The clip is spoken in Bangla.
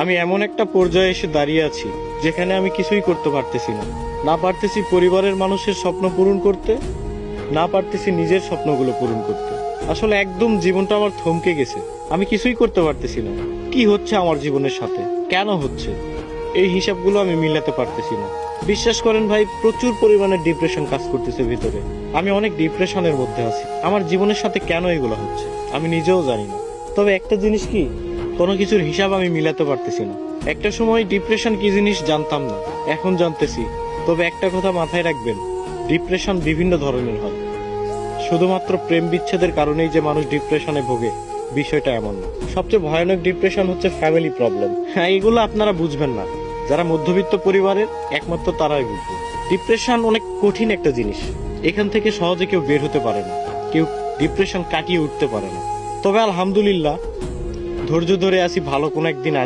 আমি এমন একটা পর্যায়ে এসে দাঁড়িয়ে আছি যেখানে আমি কিছুই করতে পারতেছি না। না পারতেছি পরিবারের মানুষের স্বপ্ন পূরণ করতে, না পারতেছি নিজের স্বপ্নগুলো পূরণ করতে। আসলে একদম জীবনটা আমার থমকে গেছে। আমি কিছুই করতে পারতেছি না। কি হচ্ছে আমার জীবনের সাথে, কেন হচ্ছে, এই হিসাবগুলো আমি মিলাতে পারতেছি না। বিশ্বাস করেন ভাই, প্রচুর পরিমাণে ডিপ্রেশন কাজ করতেছে ভিতরে। আমি অনেক ডিপ্রেশনের মধ্যে আছি। আমার জীবনের সাথে কেন এগুলো হচ্ছে আমি নিজেও জানি না। তবে একটা জিনিস কি, কোনো কিছুর হিসাব আমি মিলাতে পারতেছি না। একটা সময় ডিপ্রেশন কি জিনিস জানতাম না, এখন জানতেছি। তবে একটা কথা মাথায় রাখবেন, ডিপ্রেশন বিভিন্ন ধরনের হয়। শুধুমাত্র প্রেম বিচ্ছেদের কারণেই যে মানুষ ডিপ্রেশনে ভোগে, বিষয়টা এমন না। সবচেয়ে ভয়ানক ডিপ্রেশন হচ্ছে ফ্যামিলি প্রবলেম। হ্যাঁ, এগুলো আপনারা বুঝবেন না, যারা মধ্যবিত্ত পরিবারের একমাত্র তারাই বুঝবে। ডিপ্রেশন অনেক কঠিন একটা জিনিস, এখান থেকে সহজে কেউ বের হতে পারে না, কেউ ডিপ্রেশন কাটিয়ে উঠতে পারে না। তবে আলহামদুলিল্লাহ, ধৈর্য ধরে আছি, ভালো কোনো একদিন আসবে।